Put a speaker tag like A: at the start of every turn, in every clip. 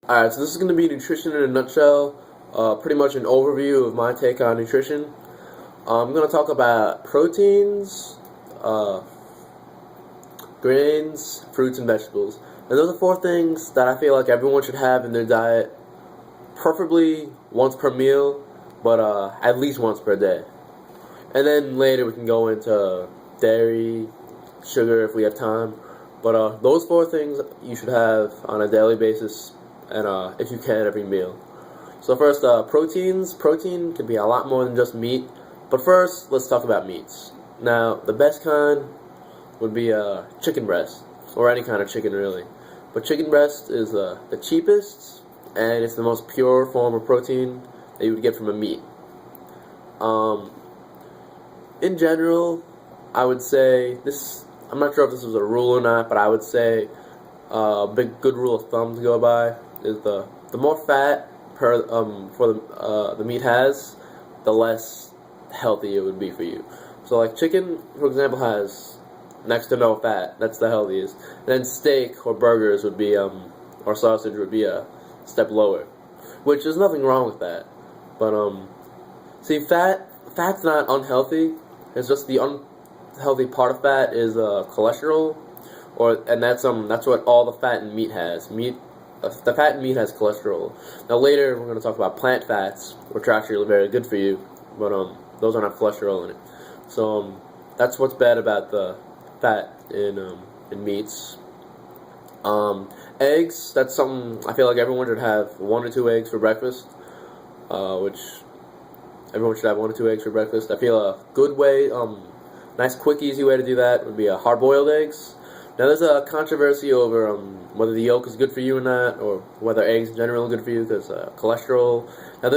A: Alright, so this is going to be nutrition in a nutshell, pretty much an overview of my take on nutrition. I'm going to talk about proteins, uh, grains, fruits, and vegetables. And those are four things that I feel like everyone should have in their diet, preferably once per meal, but at least once per day. And then later we can go into dairy, sugar if we have time. But those four things you should have on a daily basis, and if you can, every meal. So first, proteins. Protein can be a lot more than just meat. But first, let's talk about meats. Now, the best kind would be chicken breast, or any kind of chicken really. But chicken breast is the cheapest, and it's the most pure form of protein that you would get from a meat. In general, I would say this. I'm not sure if this was a rule or not, but I would say a good rule of thumb to go by is the more fat the meat has, the less healthy it would be for you. So like chicken, for example, has next to no fat. That's the healthiest. And then steak or burgers would be or sausage would be a step lower, which there's nothing wrong with that. But see, fat's not unhealthy. It's just the unhealthy part of fat is cholesterol, and that's what all the fat in meat has. The fat in meat has cholesterol. Now later we're going to talk about plant fats, which are actually very good for you, but those don't have cholesterol in it. So that's what's bad about the fat in meats. Eggs. That's something I feel like everyone should have 1 or 2 eggs for breakfast, which everyone should have 1 or 2 eggs for breakfast. I feel a good way, nice, quick, easy way to do that would be hard-boiled eggs. Now, there's a controversy over whether the yolk is good for you or not, or whether eggs in general are good for you because cholesterol. Now,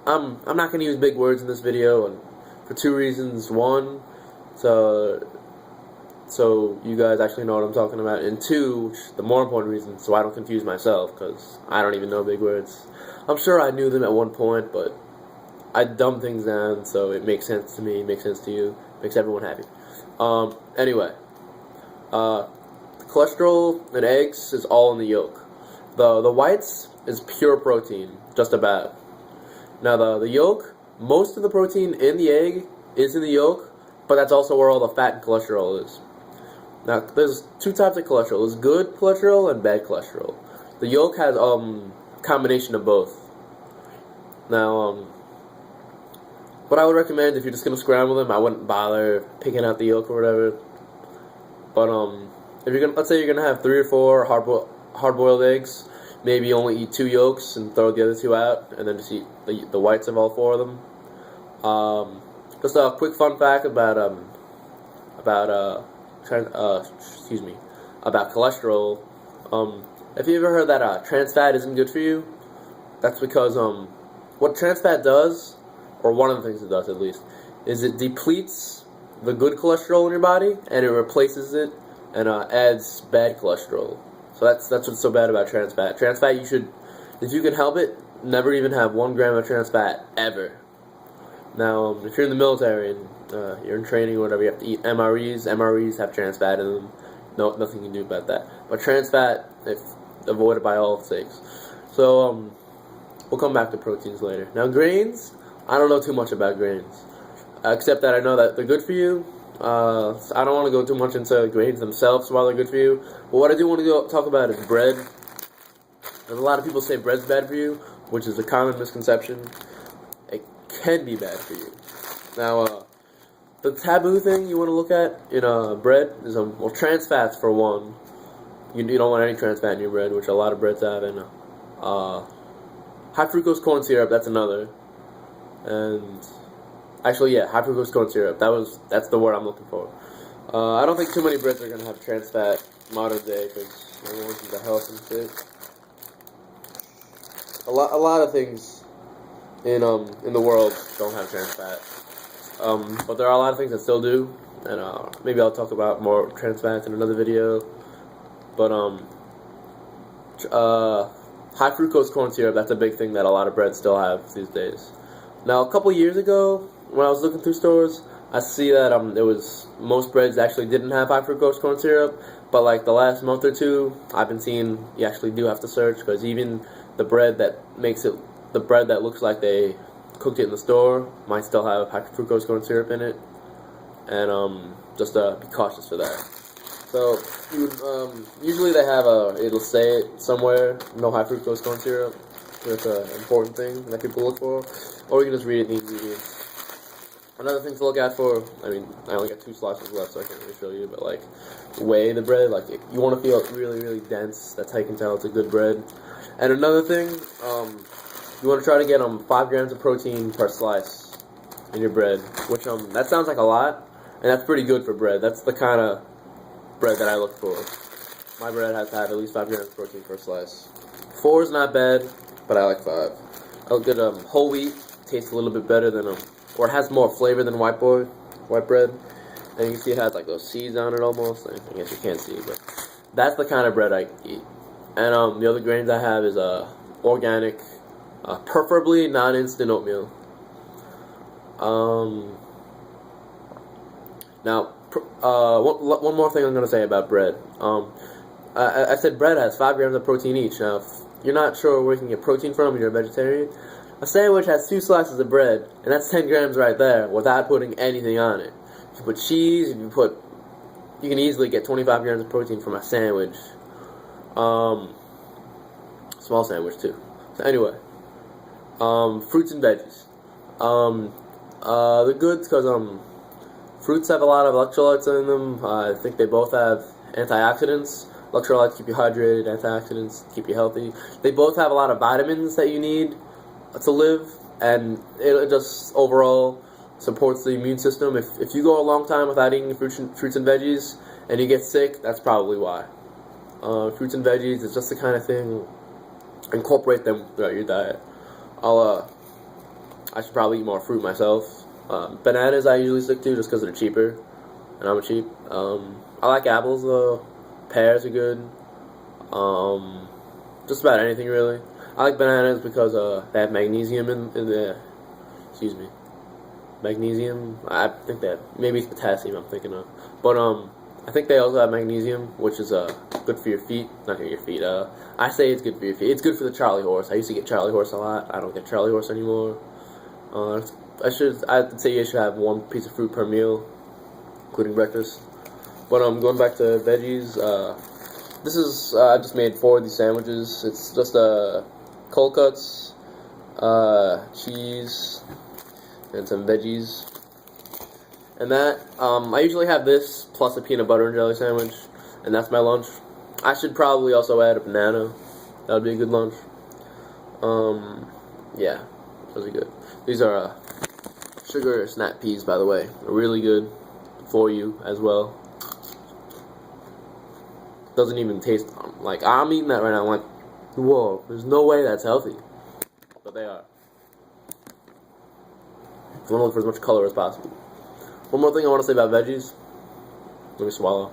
A: I'm not going to use big words in this video, and for 2 reasons. One, so you guys actually know what I'm talking about, and 2, which the more important reason, so I don't confuse myself, because I don't even know big words. I'm sure I knew them at one point, but I dumb things down, so it makes sense to me, it makes sense to you, makes everyone happy. Anyway, cholesterol in eggs is all in the yolk. The whites is pure protein, just about. Now the yolk, most of the protein in the egg is in the yolk, but that's also where all the fat and cholesterol is. Now there's 2 types of cholesterol. There's good cholesterol and bad cholesterol. The yolk has a combination of both. Now what I would recommend, if you're just gonna scramble them, I wouldn't bother picking out the yolk or whatever. But if you're gonna, let's say you're gonna have 3 or 4 hard-boiled eggs, maybe only eat 2 yolks and throw the other 2 out, and then just eat the whites of all 4 of them. Just a quick fun fact about cholesterol. Have you ever heard that trans fat isn't good for you? That's because what trans fat does, or one of the things it does at least, is it depletes the good cholesterol in your body and it replaces it and adds bad cholesterol. So that's what's so bad about trans fat. Trans fat, you should, if you can help it, never even have 1 gram of trans fat ever. Now, if you're in the military and you're in training or whatever, you have to eat MREs. MREs have trans fat in them. No, nothing you can do about that. But trans fat, if avoided by all sakes. So we'll come back to proteins later. Now grains, I don't know too much about grains, except that I know that they're good for you. I don't want to go too much into grains themselves while they're good for you. But what I do want to talk about is bread. There's a lot of people say bread's bad for you, which is a common misconception. It can be bad for you. Now, the taboo thing you want to look at in bread is well, trans fats for one. You don't want any trans fat in your bread, which a lot of breads have, and high fructose corn syrup. That's another. And actually, yeah, high fructose corn syrup. That's the word I'm looking for. I don't think too many breads are gonna have trans fat modern day because everyone's into health and shit. A lot of things in the world don't have trans fat. But there are a lot of things that still do, and maybe I'll talk about more trans fats in another video. But high fructose corn syrup, that's a big thing that a lot of breads still have these days. Now, a couple years ago, when I was looking through stores, I see that most breads actually didn't have high fructose corn syrup, but like the last month or two, I've been seeing you actually do have to search, because even the bread that makes it, the bread that looks like they cooked it in the store might still have high fructose corn syrup in it, and just be cautious for that. So usually they have it'll say it somewhere, no high fructose corn syrup. That's an important thing that people look for, or you can just read it in the ingredients. Another thing to look out for, I mean, I only got 2 slices left, so I can't really show you, but like, weigh the bread. Like, you want to feel it really, really dense. That's how you can tell it's a good bread. And another thing, you want to try to get 5 grams of protein per slice in your bread, which that sounds like a lot, and that's pretty good for bread. That's the kind of bread that I look for. My bread has to have at least 5 grams of protein per slice. 4 is not bad, but I like 5. A good whole wheat tastes a little bit better than or it has more flavor than white bread. And you can see it has like those seeds on it almost. I guess you can't see, but that's the kind of bread I eat. And the other grains I have is organic, preferably non-instant oatmeal. Now, one more thing I'm going to say about bread. I said bread has 5 grams of protein each. Now, if you're not sure where you can get protein from and you're a vegetarian, a sandwich has 2 slices of bread, and that's 10 grams right there without putting anything on it. If you put cheese, you can easily get 25 grams of protein from a sandwich. Small sandwich too. So anyway, fruits and veggies. They're good because fruits have a lot of electrolytes in them. I think they both have antioxidants. Electrolytes keep you hydrated, antioxidants keep you healthy. They both have a lot of vitamins that you need to live, and it just overall supports the immune system. If you go a long time without eating fruits and veggies and you get sick, that's probably why. Fruits and veggies is just the kind of thing. Incorporate them throughout your diet. I should probably eat more fruit myself. Bananas I usually stick to just because they're cheaper, and I'm cheap. I like apples though. Pears are good. Just about anything really. I like bananas because they have magnesium in the. Excuse me. Magnesium. I think that maybe it's potassium I'm thinking of, but I think they also have magnesium, which is good for your feet. Not for your feet. I say it's good for your feet. It's good for the Charlie horse. I used to get Charlie horse a lot. I don't get Charlie horse anymore. I'd say you should have 1 piece of fruit per meal, including breakfast. But going back to veggies. This is I just made 4 of these sandwiches. It's just cold cuts, cheese, and some veggies. And that, I usually have this plus a peanut butter and jelly sandwich, and that's my lunch. I should probably also add a banana. That would be a good lunch. Yeah, those are good. These are sugar snap peas, by the way. They're really good for you as well. Doesn't even taste, like, I'm eating that right now. I'm like, whoa, there's no way that's healthy. But they are. I want to look for as much color as possible. One more thing I want to say about veggies. Let me swallow.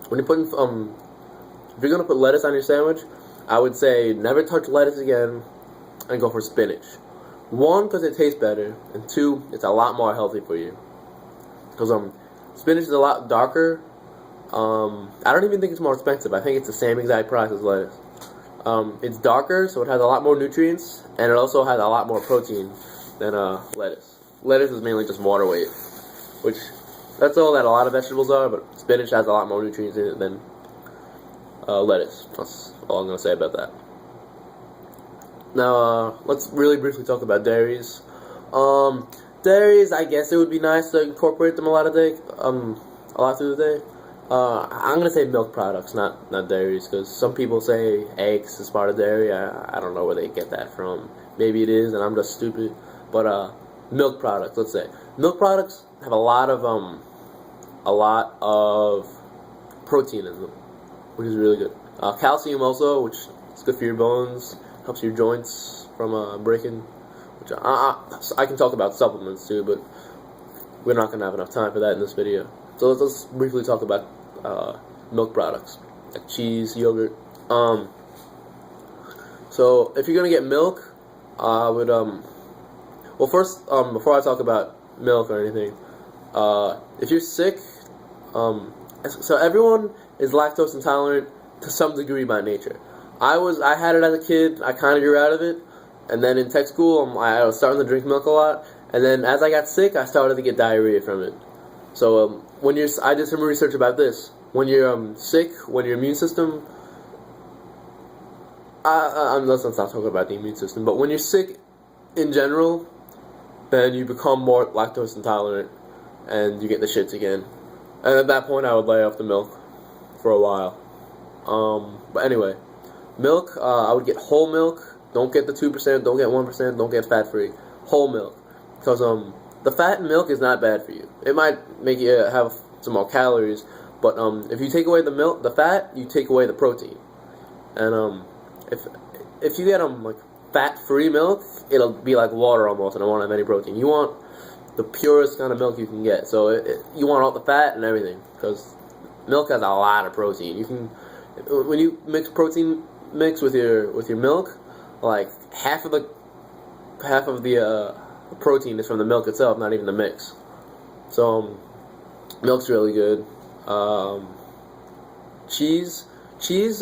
A: When you're putting, if you're gonna put lettuce on your sandwich, I would say never touch lettuce again, and go for spinach. 1, because it tastes better, and 2, it's a lot more healthy for you. Because spinach is a lot darker. I don't even think it's more expensive. I think it's the same exact price as lettuce. It's darker, so it has a lot more nutrients, and it also has a lot more protein than lettuce. Lettuce is mainly just water weight, which that's all that a lot of vegetables are, but spinach has a lot more nutrients in it than lettuce. That's all I'm going to say about that. Now, let's really briefly talk about dairies. Dairies, I guess it would be nice to incorporate them a lot through the day. I'm gonna say milk products, not dairies, because some people say eggs is part of dairy. I don't know where they get that from. Maybe it is, and I'm just stupid. But milk products, let's say milk products have a lot of protein in them, which is really good. Calcium also, which is good for your bones, helps your joints from breaking. Which I can talk about supplements too, but we're not gonna have enough time for that in this video. So let's briefly talk about milk products, like cheese, yogurt. So if you're gonna get milk, I would well, first, before I talk about milk or anything, if you're sick, So everyone is lactose intolerant to some degree by nature. I had it as a kid. I kind of grew out of it, and then in tech school, I was starting to drink milk a lot. And then as I got sick, I started to get diarrhea from it. So I did some research about this. When you're sick, when your immune system, let's not talk about the immune system. But when you're sick, in general, then you become more lactose intolerant, and you get the shits again. And at that point, I would lay off the milk for a while. But anyway, milk, I would get whole milk. Don't get the 2%, don't get 1%, don't get fat-free. Whole milk. Because the fat in milk is not bad for you. It might make you have some more calories, but if you take away the fat, you take away the protein. And if you get like fat-free milk, it'll be like water almost, and it won't have any protein. You want the purest kind of milk you can get. So you want all the fat and everything, because milk has a lot of protein. You can, when you mix protein mix with your milk, like half of the protein is from the milk itself, not even the mix. So milk's really good. Cheese,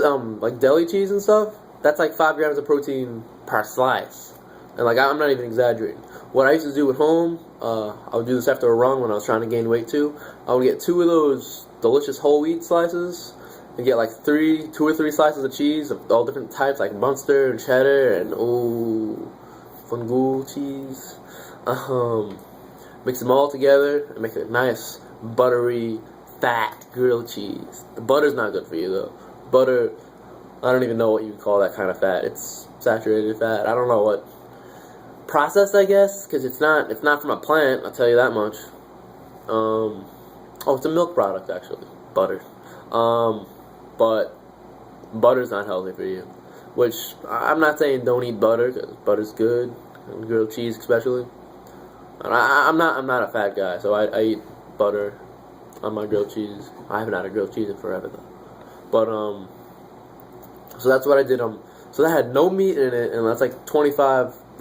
A: like deli cheese and stuff, that's like 5 grams of protein per slice. And like, I'm not even exaggerating. What I used to do at home, I would do this after a run when I was trying to gain weight too. I would get 2 of those delicious whole wheat slices and get like 2 or 3 slices of cheese of all different types, like Munster and cheddar and fungul cheese. Mix them all together and make a nice buttery, fat grilled cheese. The butter's not good for you though. Butter, I don't even know what you would call that kind of fat. It's saturated fat. I don't know what. Processed, I guess, because it's not from a plant. I'll tell you that much. It's a milk product actually, butter. But butter's not healthy for you. Which I'm not saying don't eat butter, because butter's good, and grilled cheese especially. And I'm not a fat guy, so I eat butter on my grilled cheese. I haven't had a grilled cheese in forever though. But so that's what I did. So that had no meat in it, and that's like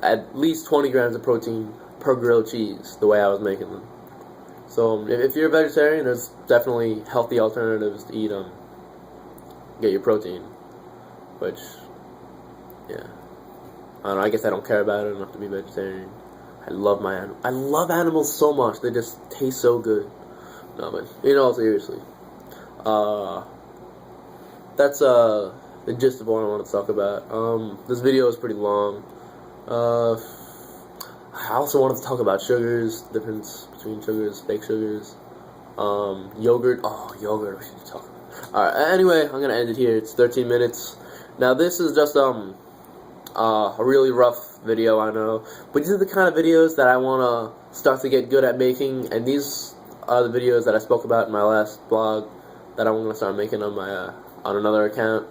A: at least 20 grams of protein per grilled cheese, the way I was making them. So if you're a vegetarian, there's definitely healthy alternatives to eat get your protein. Which, yeah, I don't know, I guess I don't care about it enough to be vegetarian. I love animals so much. They just taste so good. No, but seriously, that's the gist of what I want to talk about. This video is pretty long. I also wanted to talk about sugars, difference between sugars, fake sugars, yogurt. Oh, yogurt, we should talk about. Alright, anyway, I'm gonna end it here. It's 13 minutes. Now, this is just a really rough video, I know, but these are the kind of videos that I want to start to get good at making, and these are the videos that I spoke about in my last blog that I want to start making on my on another account,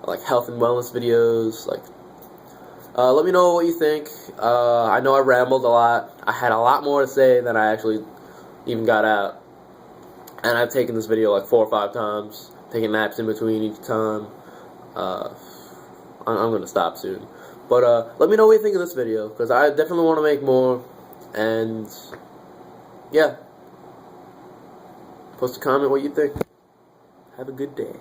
A: like health and wellness videos. Like, let me know what you think. I know I rambled a lot. I had a lot more to say than I actually even got out, and I've taken this video like 4 or 5 times, taking naps in between each time. I'm gonna stop soon. But let me know what you think of this video, because I definitely want to make more. And yeah, post a comment what you think. Have a good day.